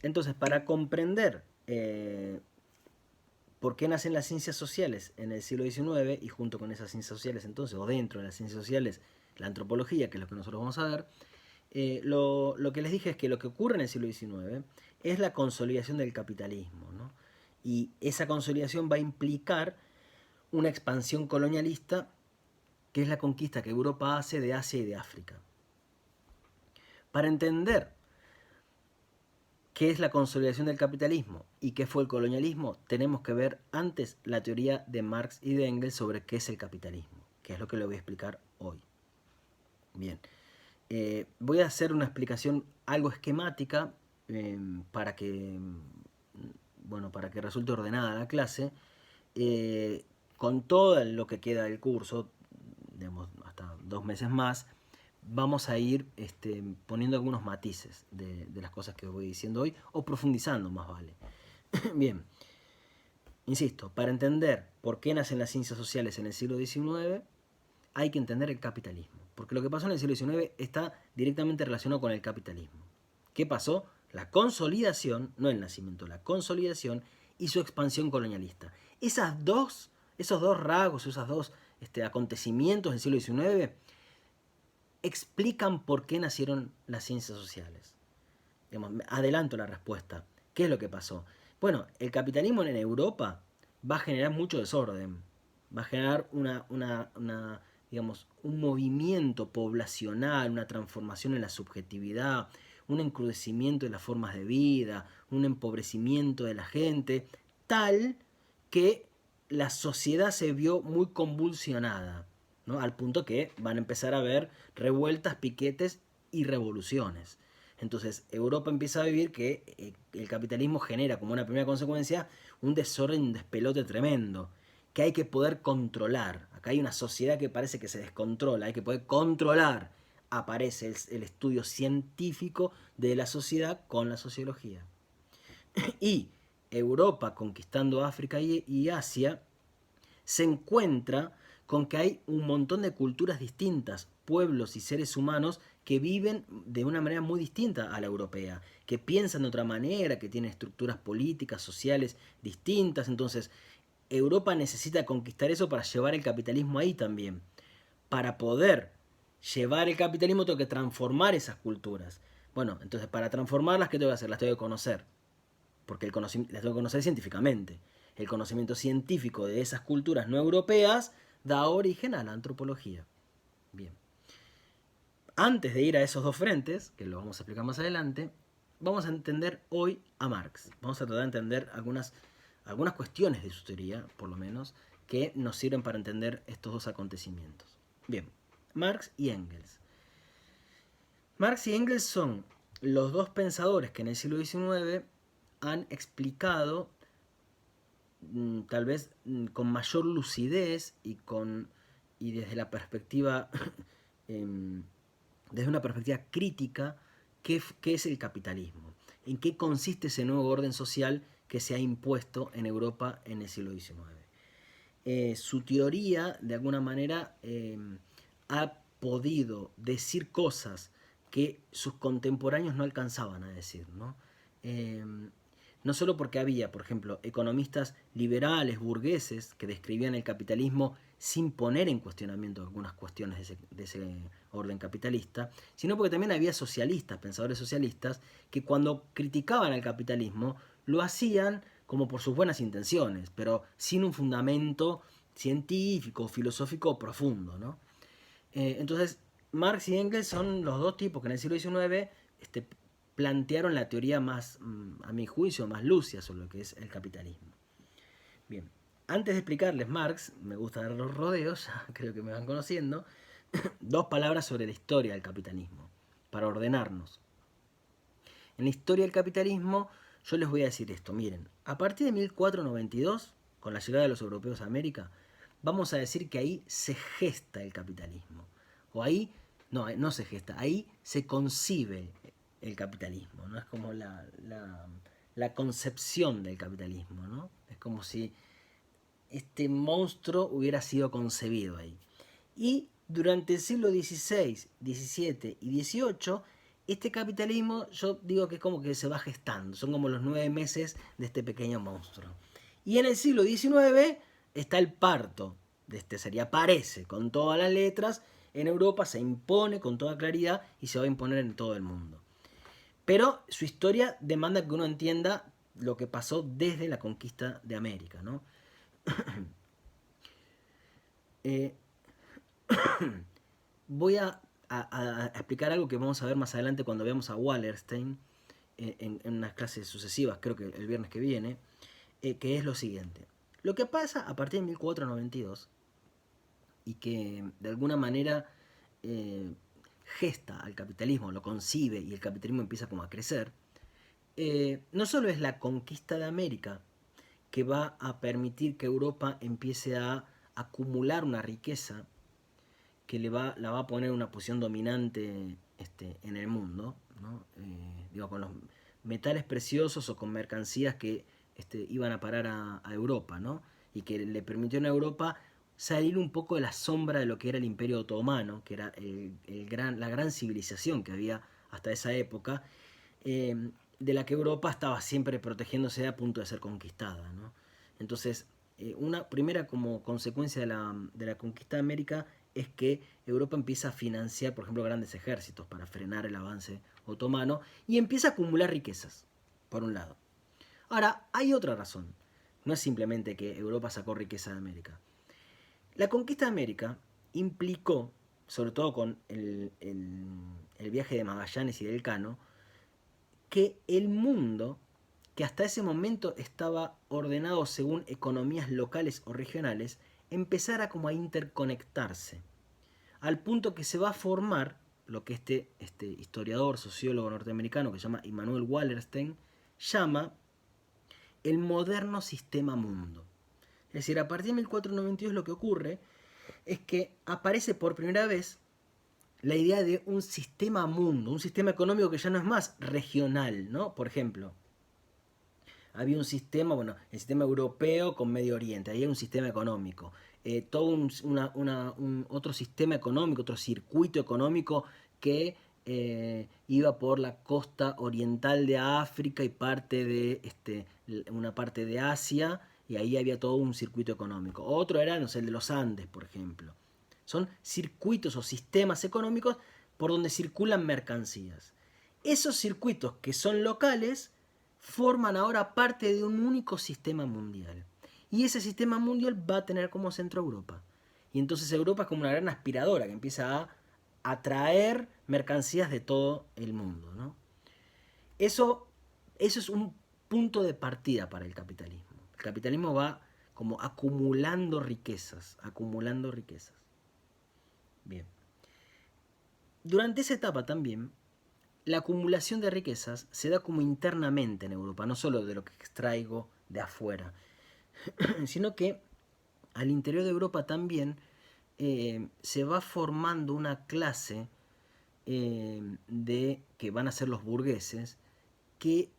Entonces, para comprender por qué nacen las ciencias sociales en el siglo XIX y junto con esas ciencias sociales entonces, o dentro de las ciencias sociales, la antropología, que es lo que nosotros vamos a ver, lo que les dije es que lo que ocurre en el siglo XIX es la consolidación del capitalismo, ¿no? Y esa consolidación va a implicar una expansión colonialista que es la conquista que Europa hace de Asia y de África. Para entender qué es la consolidación del capitalismo y qué fue el colonialismo, tenemos que ver antes la teoría de Marx y de Engels sobre qué es el capitalismo, que es lo que le voy a explicar hoy. Bien, voy a hacer una explicación algo esquemática para que, bueno, para que resulte ordenada la clase, con todo lo que queda del curso, digamos, hasta 2 meses más, vamos a ir poniendo algunos matices de las cosas que voy diciendo hoy, o profundizando más vale. Bien, insisto, para entender por qué nacen las ciencias sociales en el siglo XIX, hay que entender el capitalismo. Porque lo que pasó en el siglo XIX está directamente relacionado con el capitalismo. ¿Qué pasó? La consolidación, no el nacimiento, la consolidación y su expansión colonialista. Esos dos rasgos, esos dos acontecimientos del siglo XIX explican por qué nacieron las ciencias sociales. Digamos, adelanto la respuesta. ¿Qué es lo que pasó? Bueno, el capitalismo en Europa va a generar mucho desorden, va a generar digamos, un movimiento poblacional, una transformación en la subjetividad, un encrudecimiento de las formas de vida, un empobrecimiento de la gente, tal que la sociedad se vio muy convulsionada, ¿no? Al punto que van a empezar a haber revueltas, piquetes y revoluciones. Entonces Europa empieza a vivir que el capitalismo genera como una primera consecuencia un desorden, un despelote tremendo, que hay que poder controlar. Acá hay una sociedad que parece que se descontrola, hay que poder controlar. Aparece el estudio científico de la sociedad con la sociología. Y Europa, conquistando África y Asia, se encuentra con que hay un montón de culturas distintas, pueblos y seres humanos que viven de una manera muy distinta a la europea, que piensan de otra manera, que tienen estructuras políticas, sociales distintas. Entonces, Europa necesita conquistar eso para llevar el capitalismo ahí también. Para poder llevar el capitalismo tengo que transformar esas culturas. Bueno, entonces para transformarlas, ¿qué tengo que hacer? Las tengo que conocer, porque las tengo que conocer científicamente. El conocimiento científico de esas culturas no europeas da origen a la antropología. Bien. Antes de ir a esos dos frentes, que lo vamos a explicar más adelante, vamos a entender hoy a Marx. Vamos a tratar de entender algunas cuestiones de su teoría, por lo menos, que nos sirven para entender estos dos acontecimientos. Bien, Marx y Engels. Marx y Engels son los dos pensadores que en el siglo XIX han explicado tal vez con mayor lucidez y desde la perspectiva desde una perspectiva crítica qué es el capitalismo, en qué consiste ese nuevo orden social que se ha impuesto en Europa en el siglo XIX. Su teoría de alguna manera ha podido decir cosas que sus contemporáneos no alcanzaban a decir, ¿no? No solo porque había, por ejemplo, economistas liberales, burgueses, que describían el capitalismo sin poner en cuestionamiento algunas cuestiones de ese orden capitalista, sino porque también había socialistas, pensadores socialistas, que cuando criticaban al capitalismo lo hacían como por sus buenas intenciones, pero sin un fundamento científico, filosófico profundo, ¿no? Entonces, Marx y Engels son los dos tipos que en el siglo XIX plantearon la teoría más, a mi juicio, más lúcida sobre lo que es el capitalismo. Bien, antes de explicarles Marx, me gusta dar los rodeos, creo que me van conociendo, dos palabras sobre la historia del capitalismo, para ordenarnos. En la historia del capitalismo, yo les voy a decir esto, miren, a partir de 1492, con la llegada de los europeos a América, vamos a decir que ahí se gesta el capitalismo. O ahí, no se gesta, ahí se concibe el capitalismo, ¿no? Es como la concepción del capitalismo, ¿no? Es como si este monstruo hubiera sido concebido ahí. Y durante el siglo XVI, XVII y XVIII, Este capitalismo, yo digo que es como que se va gestando, son como los 9 meses de este pequeño monstruo. Y en el siglo XIX está el parto de este serie, aparece con todas las letras, en Europa se impone con toda claridad y se va a imponer en todo el mundo. Pero su historia demanda que uno entienda lo que pasó desde la conquista de América, ¿no? Eh, voy a explicar algo que vamos a ver más adelante cuando veamos a Wallerstein en unas clases sucesivas, creo que el viernes que viene, que es lo siguiente. Lo que pasa a partir de 1492 y que de alguna manera eh, gesta al capitalismo, lo concibe y el capitalismo empieza como a crecer, no solo es la conquista de América que va a permitir que Europa empiece a acumular una riqueza que la va a poner en una posición dominante en el mundo, ¿no? Digo, con los metales preciosos o con mercancías que iban a parar a Europa, ¿no? Y que le permitió a Europa salir un poco de la sombra de lo que era el Imperio Otomano, que era la gran civilización que había hasta esa época, de la que Europa estaba siempre protegiéndose a punto de ser conquistada, ¿no? Entonces, una primera como consecuencia de la conquista de América es que Europa empieza a financiar, por ejemplo, grandes ejércitos para frenar el avance otomano y empieza a acumular riquezas, por un lado. Ahora, hay otra razón. No es simplemente que Europa sacó riqueza de América. La conquista de América implicó, sobre todo con el viaje de Magallanes y del Cano, que el mundo, que hasta ese momento estaba ordenado según economías locales o regionales, empezara como a interconectarse, al punto que se va a formar lo que este historiador, sociólogo norteamericano que se llama Immanuel Wallerstein, llama el moderno sistema mundo. Es decir, a partir de 1492 lo que ocurre es que aparece por primera vez la idea de un sistema mundo, un sistema económico que ya no es más regional, ¿no? Por ejemplo, había un sistema, bueno, el sistema europeo con Medio Oriente, ahí hay un sistema económico, todo otro sistema económico, otro circuito económico que iba por la costa oriental de África y una parte de Asia, y ahí había todo un circuito económico. Otro era, no sé, el de los Andes, por ejemplo. Son circuitos o sistemas económicos por donde circulan mercancías. Esos circuitos que son locales forman ahora parte de un único sistema mundial. Y ese sistema mundial va a tener como centro Europa. Y entonces Europa es como una gran aspiradora que empieza a atraer mercancías de todo el mundo, ¿no? Eso es un punto de partida para el capitalismo. El capitalismo va como acumulando riquezas, acumulando riquezas. Bien. Durante esa etapa también, la acumulación de riquezas se da como internamente en Europa, no solo de lo que extraigo de afuera, sino que al interior de Europa también se va formando una clase de que van a ser los burgueses, que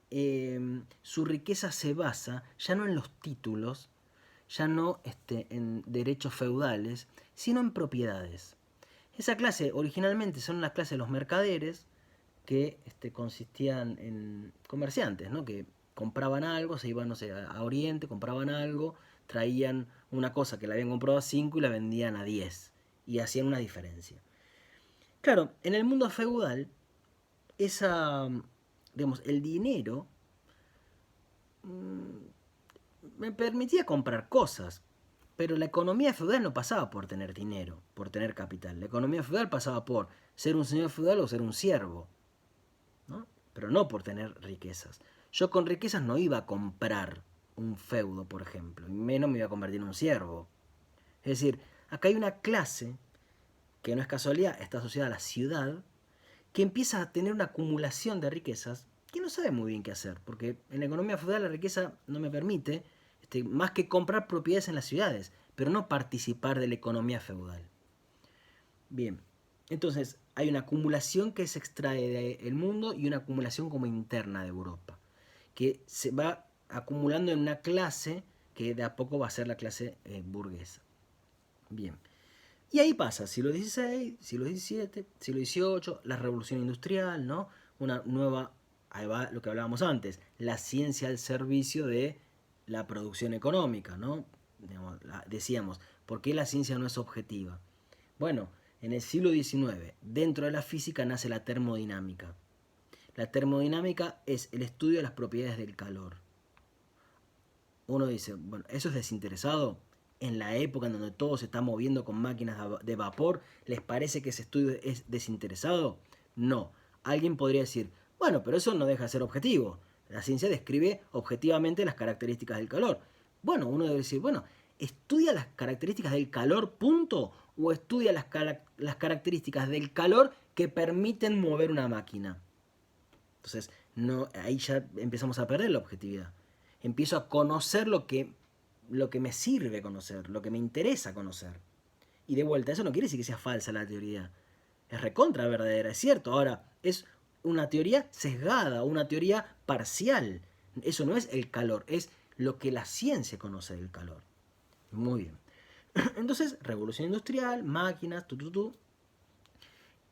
su riqueza se basa ya no en los títulos, ya no en derechos feudales, sino en propiedades. Esa clase originalmente son las clases de los mercaderes, que consistían en comerciantes, ¿no? Que compraban algo, se iban, no sé, a Oriente, compraban algo, traían una cosa que la habían comprado a 5 y la vendían a 10 y hacían una diferencia. Claro, en el mundo feudal, digamos, el dinero me permitía comprar cosas, pero la economía feudal no pasaba por tener dinero, por tener capital. La economía feudal pasaba por ser un señor feudal o ser un siervo, ¿no? Pero no por tener riquezas. Yo con riquezas no iba a comprar un feudo, por ejemplo, y menos me iba a convertir en un siervo. Es decir, acá hay una clase, que no es casualidad, está asociada a la ciudad, que empieza a tener una acumulación de riquezas que no sabe muy bien qué hacer, porque en la economía feudal la riqueza no me permite más que comprar propiedades en las ciudades, pero no participar de la economía feudal. Bien, entonces hay una acumulación que se extrae del mundo y una acumulación como interna de Europa, que se va acumulando en una clase que de a poco va a ser la clase burguesa. Bien, Y ahí pasa, siglo XVI, siglo XVII, siglo XVIII, la revolución industrial, ¿no? Una nueva, ahí va lo que hablábamos antes, la ciencia al servicio de la producción económica, ¿no? Decíamos, ¿por qué la ciencia no es objetiva? Bueno, en el siglo XIX, dentro de la física nace la termodinámica. La termodinámica es el estudio de las propiedades del calor. Uno dice, bueno, ¿eso es desinteresado? En la época en donde todo se está moviendo con máquinas de vapor, ¿les parece que ese estudio es desinteresado? No. Alguien podría decir, bueno, pero eso no deja de ser objetivo. La ciencia describe objetivamente las características del calor. Bueno, uno debe decir, bueno, ¿estudia las características del calor, punto? ¿O estudia las características del calor que permiten mover una máquina? Entonces, no, ahí ya empezamos a perder la objetividad. Empiezo a conocer lo que me sirve conocer, lo que me interesa conocer. Y de vuelta, eso no quiere decir que sea falsa la teoría. Es recontra verdadera, es cierto. Ahora, es una teoría sesgada, una teoría parcial. Eso no es el calor, es lo que la ciencia conoce del calor. Muy bien. Entonces, revolución industrial, máquinas,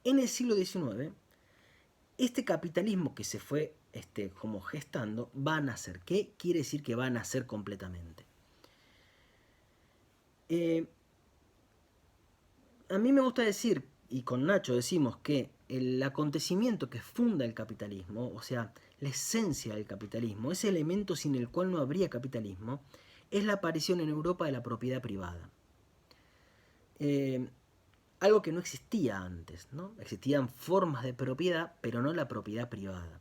En el siglo XIX, este capitalismo que se fue como gestando va a nacer. ¿Qué quiere decir que va a nacer completamente? A mí me gusta decir, y con Nacho decimos, que el acontecimiento que funda el capitalismo, o sea, la esencia del capitalismo, ese elemento sin el cual no habría capitalismo, es la aparición en Europa de la propiedad privada. Algo que no existía antes, ¿no? Existían formas de propiedad, pero no la propiedad privada.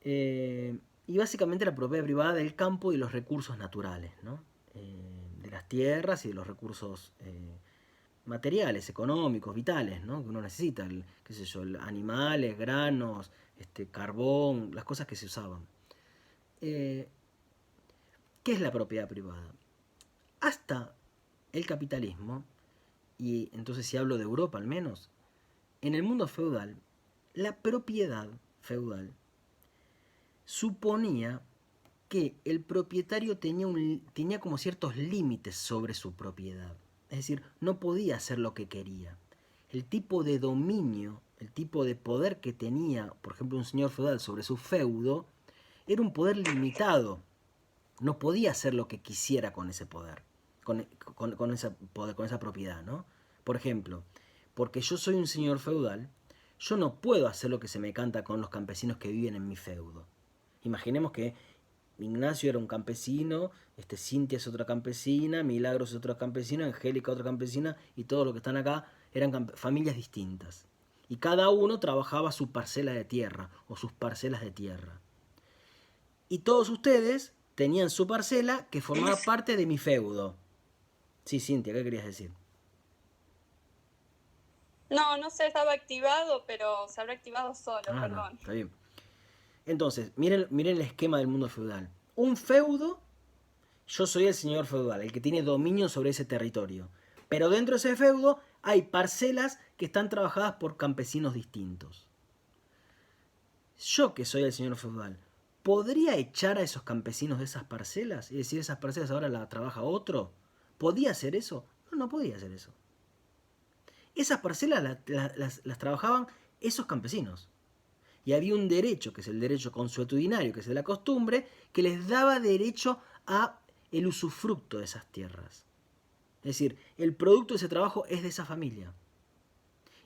Y básicamente la propiedad privada del campo y los recursos naturales, ¿no? De las tierras y de los recursos materiales, económicos, vitales, ¿no? Que uno necesita, qué sé yo, animales, granos, carbón, las cosas que se usaban. ¿Qué es la propiedad privada? Hasta el capitalismo, y entonces si hablo de Europa al menos, en el mundo feudal, la propiedad feudal suponía que el propietario tenía como ciertos límites sobre su propiedad. Es decir, no podía hacer lo que quería. El tipo de dominio, el tipo de poder que tenía, por ejemplo, un señor feudal sobre su feudo, era un poder limitado. No podía hacer lo que quisiera con ese poder, con esa propiedad, ¿no? Por ejemplo, porque yo soy un señor feudal, yo no puedo hacer lo que se me canta con los campesinos que viven en mi feudo. Imaginemos que Ignacio era un campesino, Cintia es otra campesina, Milagros es otra campesina, Angélica otra campesina, y todos los que están acá eran familias distintas. Y cada uno trabajaba su parcela de tierra o sus parcelas de tierra. Y todos ustedes tenían su parcela que formaba parte de mi feudo. Sí, Cintia, ¿qué querías decir? No, no sé, estaba activado, pero se habrá activado solo, Ah, no, perdón. está bien. Entonces, miren el esquema del mundo feudal. Un feudo, yo soy el señor feudal, el que tiene dominio sobre ese territorio. Pero dentro de ese feudo hay parcelas que están trabajadas por campesinos distintos. Yo, que soy el señor feudal, ¿podría echar a esos campesinos de esas parcelas y decir esas parcelas ahora las trabaja otro? ¿Podía hacer eso? No, no podía hacer eso. Esas parcelas las trabajaban esos campesinos. Y había un derecho, que es el derecho consuetudinario, que es de la costumbre, que les daba derecho a el usufructo de esas tierras. Es decir, el producto de ese trabajo es de esa familia.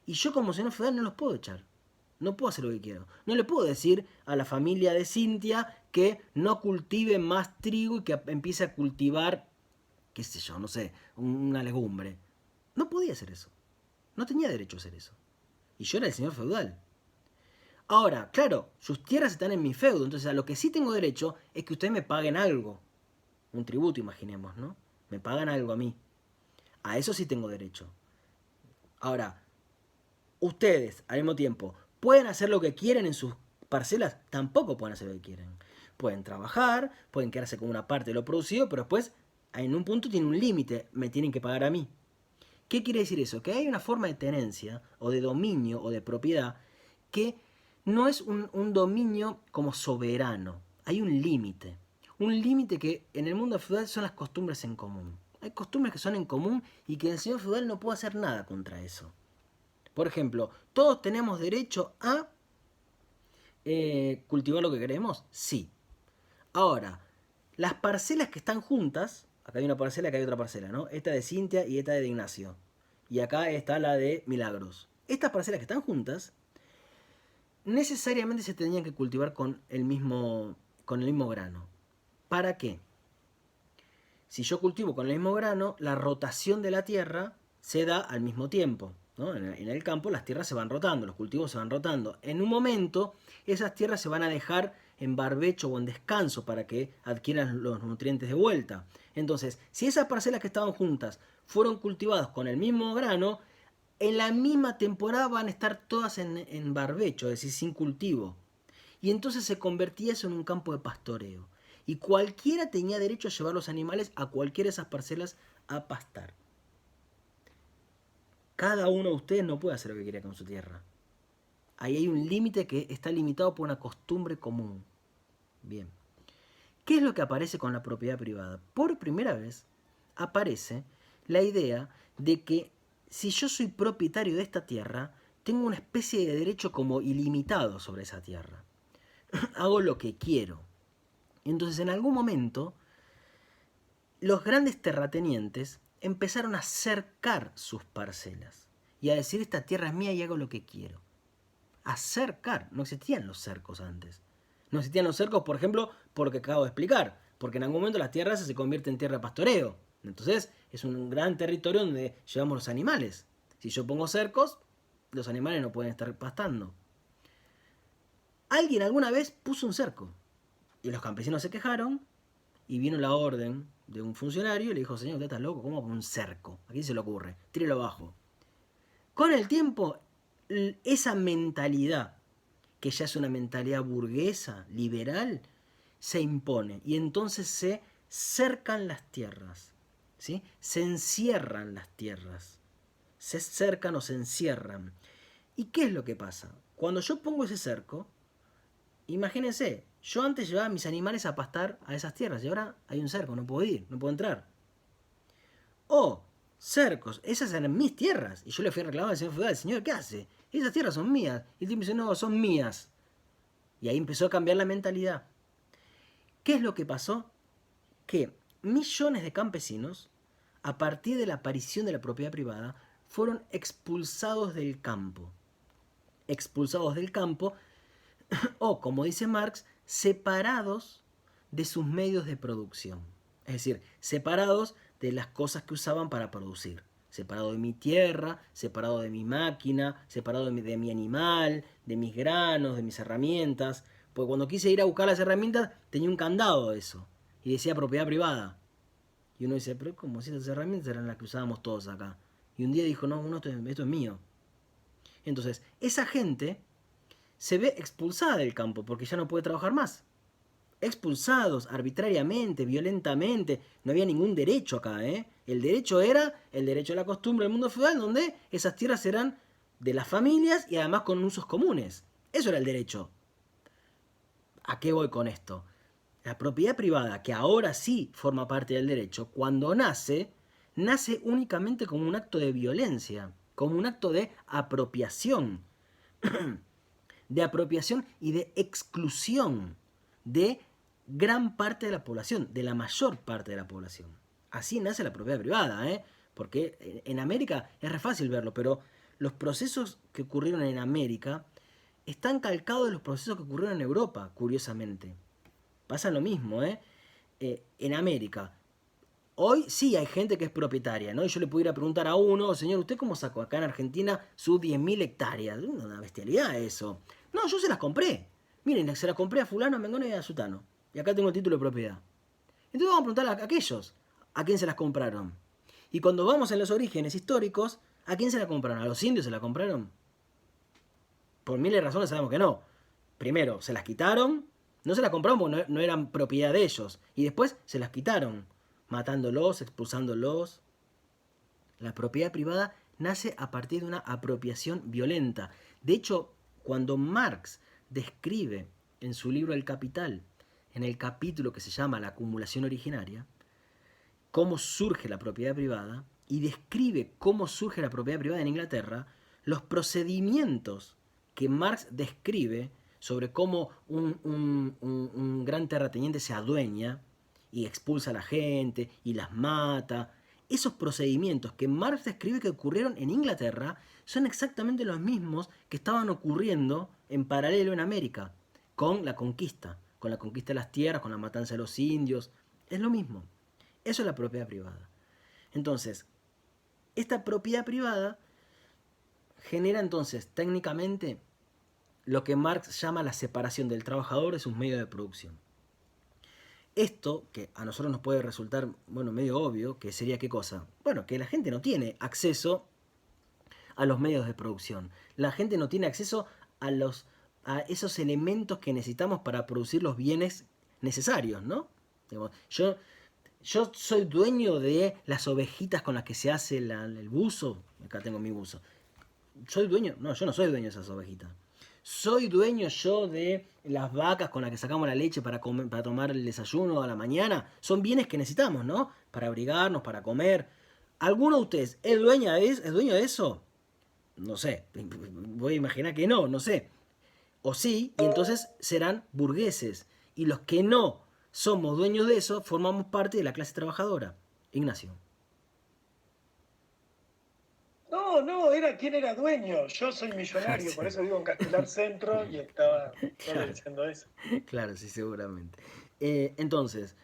Y yo como señor feudal no los puedo echar. No puedo hacer lo que quiero. No le puedo decir a la familia de Cintia que no cultive más trigo y que empiece a cultivar, qué sé yo, no sé, una legumbre. No podía hacer eso. No tenía derecho a hacer eso. Y yo era el señor feudal. Ahora, claro, sus tierras están en mi feudo, entonces a lo que sí tengo derecho es que ustedes me paguen algo. Un tributo, imaginemos, ¿no? Me pagan algo a mí. A eso sí tengo derecho. Ahora, ustedes, al mismo tiempo, pueden hacer lo que quieren en sus parcelas, tampoco pueden hacer lo que quieren. Pueden trabajar, pueden quedarse con una parte de lo producido, pero después, en un punto tiene un límite, me tienen que pagar a mí. ¿Qué quiere decir eso? Que hay una forma de tenencia, o de dominio, o de propiedad, que no es un dominio como soberano. Hay un límite. Un límite que en el mundo feudal son las costumbres en común. Hay costumbres que son en común y que el señor feudal no puede hacer nada contra eso. Por ejemplo, ¿todos tenemos derecho a cultivar lo que queremos? Sí. Ahora, las parcelas que están juntas, acá hay una parcela, acá hay otra parcela, ¿no? Esta de Cintia y esta de Ignacio. Y acá está la de Milagros. Estas parcelas que están juntas necesariamente se tenían que cultivar con el mismo grano. ¿Para qué? Si yo cultivo con el mismo grano, la rotación de la tierra se da al mismo tiempo, ¿no? En el campo las tierras se van rotando, los cultivos se van rotando. En un momento, esas tierras se van a dejar en barbecho o en descanso para que adquieran los nutrientes de vuelta. Entonces, si esas parcelas que estaban juntas fueron cultivadas con el mismo grano, en la misma temporada van a estar todas en barbecho, es decir, sin cultivo. Y entonces se convertía eso en un campo de pastoreo. Y cualquiera tenía derecho a llevar los animales a cualquiera de esas parcelas a pastar. Cada uno de ustedes no puede hacer lo que quiera con su tierra. Ahí hay un límite que está limitado por una costumbre común. Bien. ¿Qué es lo que aparece con la propiedad privada? Por primera vez aparece la idea de que si yo soy propietario de esta tierra, tengo una especie de derecho como ilimitado sobre esa tierra. Hago lo que quiero. Entonces, en algún momento, los grandes terratenientes empezaron a cercar sus parcelas y a decir, esta tierra es mía y hago lo que quiero. A cercar. No existían los cercos antes. No existían los cercos, por ejemplo, porque acabo de explicar. Porque en algún momento las tierras se convierten en tierra de pastoreo. Entonces, es un gran territorio donde llevamos los animales. Si yo pongo cercos, los animales no pueden estar pastando. Alguien alguna vez puso un cerco. Y los campesinos se quejaron y vino la orden de un funcionario y le dijo, señor, usted está loco, ¿cómo poner un cerco? ¿A quién se le ocurre? Tírelo abajo. Con el tiempo, esa mentalidad, que ya es una mentalidad burguesa, liberal, se impone y entonces se cercan las tierras, ¿sí? Se encierran las tierras, se cercan o se encierran. ¿Y qué es lo que pasa? Cuando yo pongo ese cerco, imagínense, yo antes llevaba a mis animales a pastar a esas tierras y ahora hay un cerco, no puedo ir, no puedo entrar. O cercos, esas eran mis tierras. Y yo le fui a reclamar al señor feudal, señor, ¿qué hace? Esas tierras son mías. Y el tipo dice, no, son mías. Y ahí empezó a cambiar la mentalidad. ¿Qué es lo que pasó? Que millones de campesinos, a partir de la aparición de la propiedad privada, fueron expulsados del campo. Expulsados del campo, o como dice Marx, separados de sus medios de producción. Es decir, separados de las cosas que usaban para producir. Separado de mi tierra, separado de mi máquina, separado de mi animal, de mis granos, de mis herramientas. Porque cuando quise ir a buscar las herramientas tenía un candado de eso. Y decía propiedad privada. Y uno dice, pero como si esas herramientas eran las que usábamos todos acá. Y un día dijo, no, esto es mío. Entonces, esa gente se ve expulsada del campo porque ya no puede trabajar más. Expulsados arbitrariamente, violentamente. No había ningún derecho acá, ¿eh? El derecho era el derecho de la costumbre del mundo feudal, donde esas tierras eran de las familias y además con usos comunes. Eso era el derecho. ¿A qué voy con esto? La propiedad privada, que ahora sí forma parte del derecho, cuando nace, nace únicamente como un acto de violencia, como un acto de apropiación. De apropiación y de exclusión de gran parte de la población, de la mayor parte de la población. Así nace la propiedad privada, ¿eh? Porque en América es re fácil verlo, pero los procesos que ocurrieron en América están calcados de los procesos que ocurrieron en Europa, curiosamente. Pasa lo mismo, ¿eh? En América. Hoy sí hay gente que es propietaria, ¿no? Y yo le pudiera preguntar a uno, señor, ¿usted cómo sacó acá en Argentina sus 10.000 hectáreas? Una bestialidad eso. No, yo se las compré. Miren, se las compré a fulano, a mengano y a sutano. Y acá tengo el título de propiedad. Entonces vamos a preguntar a aquellos a quién se las compraron. Y cuando vamos en los orígenes históricos, ¿a quién se las compraron? ¿A los indios se las compraron? Por miles de razones sabemos que no. Primero, se las quitaron. No se las compraron porque no eran propiedad de ellos. Y después se las quitaron, matándolos, expulsándolos. La propiedad privada nace a partir de una apropiación violenta. De hecho, cuando Marx describe en su libro El Capital, en el capítulo que se llama La acumulación originaria, cómo surge la propiedad privada y describe cómo surge la propiedad privada en Inglaterra, los procedimientos que Marx describe sobre cómo un gran terrateniente se adueña y expulsa a la gente y las mata. Esos procedimientos que Marx describe que ocurrieron en Inglaterra son exactamente los mismos que estaban ocurriendo en paralelo en América, con la conquista de las tierras, con la matanza de los indios. Es lo mismo. Eso es la propiedad privada. Entonces, esta propiedad privada genera entonces técnicamente lo que Marx llama la separación del trabajador de sus medios de producción. Esto, que a nosotros nos puede resultar, bueno, medio obvio, que sería ¿qué cosa? Bueno, que la gente no tiene acceso a los medios de producción. La gente no tiene acceso a esos elementos que necesitamos para producir los bienes necesarios, ¿no? Yo soy dueño de las ovejitas con las que se hace el buzo. Acá tengo mi buzo. Soy dueño. No, yo no soy dueño de esas ovejitas. Soy dueño yo de las vacas con las que sacamos la leche para tomar el desayuno a la mañana. Son bienes que necesitamos, ¿no? Para abrigarnos, para comer. ¿Alguno de ustedes es dueño de eso? No sé. Voy a imaginar que no, no sé. O sí, y entonces serán burgueses. Y los que no somos dueños de eso, formamos parte de la clase trabajadora. Ignacio. No, era quién era dueño. Yo soy millonario, por eso vivo en Castelar Centro y estaba solo Claro, diciendo eso. claro, sí, seguramente. Entonces,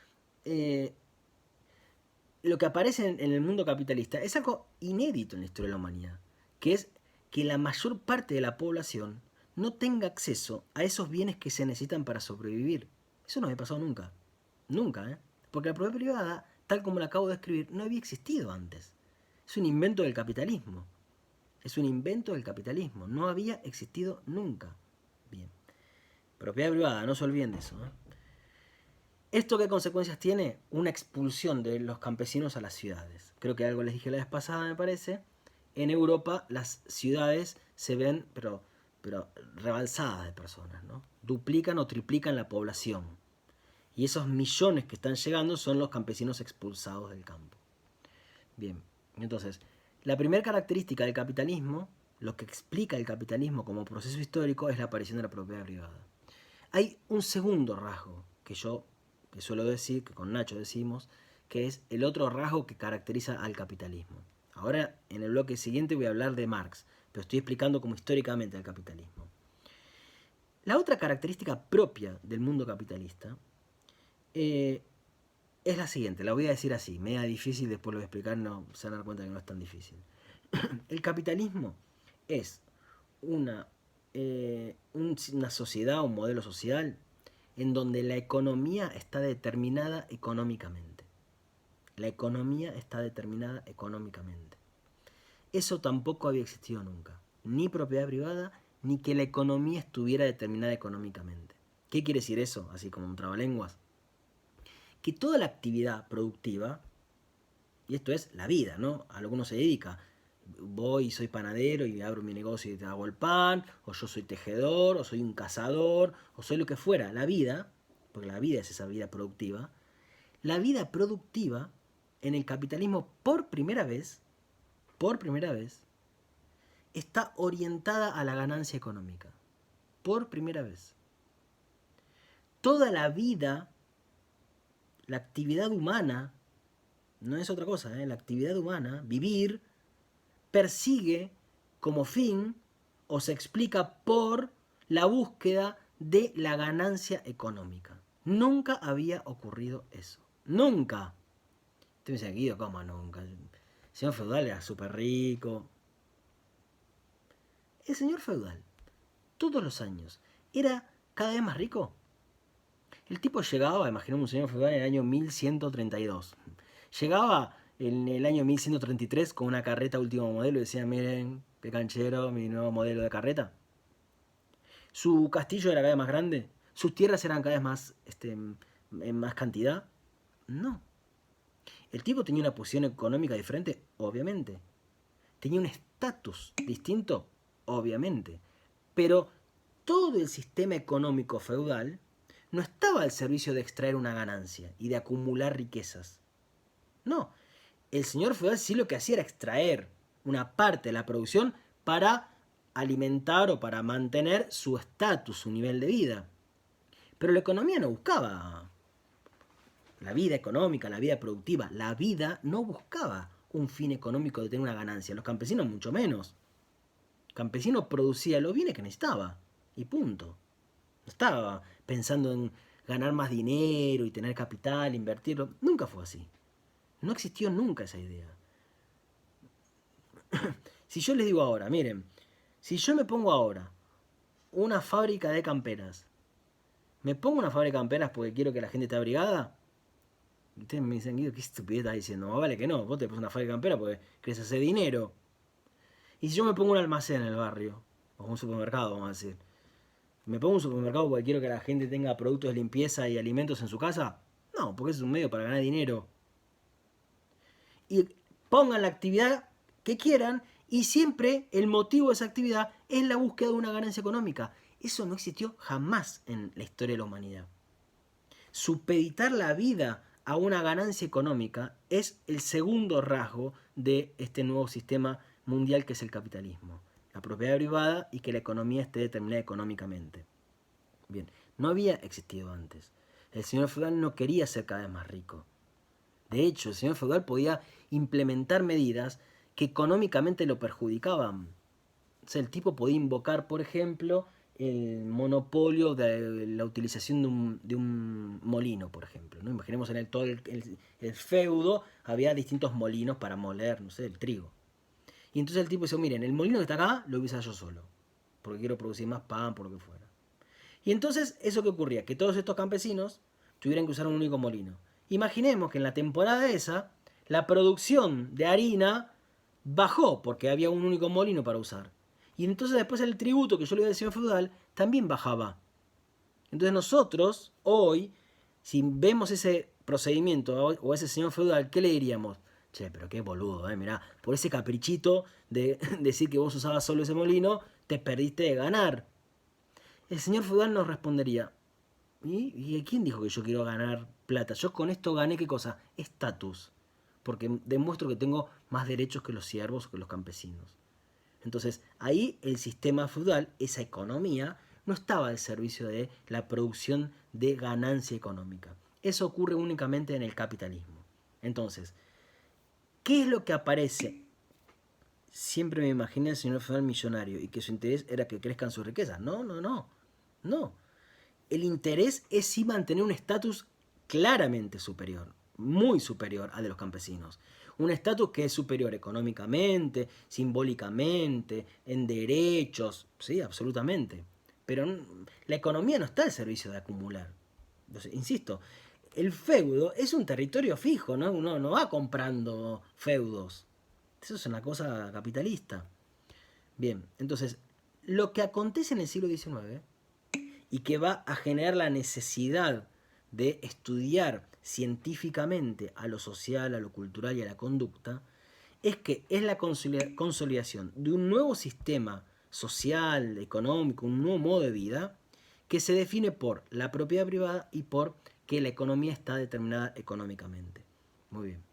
lo que aparece en el mundo capitalista es algo inédito en la historia de la humanidad, que es que la mayor parte de la población no tenga acceso a esos bienes que se necesitan para sobrevivir. Eso no había pasado nunca. Nunca, ¿eh? Porque la propiedad privada, tal como la acabo de escribir, no había existido antes. Es un invento del capitalismo. Es un invento del capitalismo. No había existido nunca. Bien. Propiedad privada, no se olviden de eso, ¿eh? ¿Esto qué consecuencias tiene? Una expulsión de los campesinos a las ciudades. Creo que algo les dije la vez pasada, me parece. En Europa las ciudades se ven, pero rebalsadas de personas, ¿no? Duplican o triplican la población. Y esos millones que están llegando son los campesinos expulsados del campo. Bien, entonces, la primera característica del capitalismo, lo que explica el capitalismo como proceso histórico, es la aparición de la propiedad privada. Hay un segundo rasgo que suelo decir, que con Nacho decimos, que es el otro rasgo que caracteriza al capitalismo. Ahora, en el bloque siguiente voy a hablar de Marx, pero estoy explicando como históricamente el capitalismo. La otra característica propia del mundo capitalista es la siguiente, la voy a decir así, media difícil, después lo voy a explicar, no se van a dar cuenta que no es tan difícil. El capitalismo es una sociedad, un modelo social, en donde la economía está determinada económicamente. La economía está determinada económicamente. Eso tampoco había existido nunca. Ni propiedad privada, ni que la economía estuviera determinada económicamente. ¿Qué quiere decir eso? Así como un trabalenguas. Que toda la actividad productiva, y esto es la vida, ¿no? A lo que uno se dedica. Voy y soy panadero y abro mi negocio y te hago el pan, o yo soy tejedor, o soy un cazador, o soy lo que fuera. La vida, porque la vida es esa vida productiva, la vida productiva en el capitalismo por primera vez, está orientada a la ganancia económica. Por primera vez. Toda la vida, la actividad humana, no es otra cosa, la actividad humana, vivir, persigue como fin o se explica por la búsqueda de la ganancia económica. Nunca había ocurrido eso. Nunca. Usted me dice, Guido, ¿cómo nunca? El señor feudal era súper rico. El señor feudal, todos los años, era cada vez más rico. El tipo llegaba, imaginemos un señor feudal en el año 1132. Llegaba en el año 1133 con una carreta último modelo y decía, miren, qué canchero, mi nuevo modelo de carreta. Su castillo era cada vez más grande. Sus tierras eran cada vez más, en más cantidad. No. El tipo tenía una posición económica diferente, obviamente. Tenía un estatus distinto, obviamente. Pero todo el sistema económico feudal no estaba al servicio de extraer una ganancia y de acumular riquezas. No, el señor feudal sí lo que hacía era extraer una parte de la producción para alimentar o para mantener su estatus, su nivel de vida. Pero la economía no buscaba la vida económica, la vida productiva. La vida no buscaba un fin económico de tener una ganancia. Los campesinos mucho menos. El campesino producía los bienes que necesitaba y punto. No estaba pensando en ganar más dinero y tener capital, invertirlo. Nunca fue así. No existió nunca esa idea. Si yo les digo ahora, miren, si yo me pongo ahora una fábrica de camperas, me pongo una fábrica de camperas porque quiero que la gente esté abrigada, ustedes me dicen, Guido, qué estupidez estás diciendo. No, vale que no, vos te pones una fábrica de camperas porque querés hacer dinero. Y si yo me pongo un almacén en el barrio, o un supermercado, vamos a decir, me pongo un supermercado porque quiero que la gente tenga productos de limpieza y alimentos en su casa, no, porque es un medio para ganar dinero. Y pongan la actividad que quieran y siempre el motivo de esa actividad es la búsqueda de una ganancia económica. Eso no existió jamás en la historia de la humanidad. Supeditar la vida a una ganancia económica es el segundo rasgo de este nuevo sistema mundial que es el capitalismo. La propiedad privada y que la economía esté determinada económicamente. Bien, no había existido antes. El señor feudal no quería ser cada vez más rico. De hecho, el señor feudal podía implementar medidas que económicamente lo perjudicaban. O sea, el tipo podía invocar, por ejemplo, el monopolio de la utilización de un molino, por ejemplo, ¿no? Imaginemos en todo el feudo había distintos molinos para moler, no sé, el trigo. Y entonces el tipo dice, miren, el molino que está acá lo voy a usar yo solo, porque quiero producir más pan, por lo que fuera. Y entonces, ¿eso qué ocurría? Que todos estos campesinos tuvieran que usar un único molino. Imaginemos que en la temporada esa, la producción de harina bajó porque había un único molino para usar. Y entonces después el tributo que yo le doy al señor feudal también bajaba. Entonces nosotros, hoy, si vemos ese procedimiento o a ese señor feudal, ¿qué le diríamos? Che, pero qué boludo, mirá, por ese caprichito de decir que vos usabas solo ese molino, te perdiste de ganar. El señor feudal nos respondería, ¿y quién dijo que yo quiero ganar plata? Yo con esto gané, ¿qué cosa? Estatus. Porque demuestro que tengo más derechos que los siervos o que los campesinos. Entonces, ahí el sistema feudal, esa economía, no estaba al servicio de la producción de ganancia económica. Eso ocurre únicamente en el capitalismo. Entonces, ¿qué es lo que aparece? Siempre me imaginé al señor feudal millonario y que su interés era que crezcan sus riquezas. No, no, no. No. El interés es sí mantener un estatus claramente superior, muy superior al de los campesinos. Un estatus que es superior económicamente, simbólicamente, en derechos, sí, absolutamente. Pero la economía no está al servicio de acumular. Entonces, insisto, el feudo es un territorio fijo, ¿no? Uno no va comprando feudos. Eso es una cosa capitalista. Bien, entonces, lo que acontece en el siglo XIX y que va a generar la necesidad de estudiar científicamente a lo social, a lo cultural y a la conducta, es que es la consolidación de un nuevo sistema social, económico, un nuevo modo de vida que se define por la propiedad privada y por que la economía está determinada económicamente. Muy bien.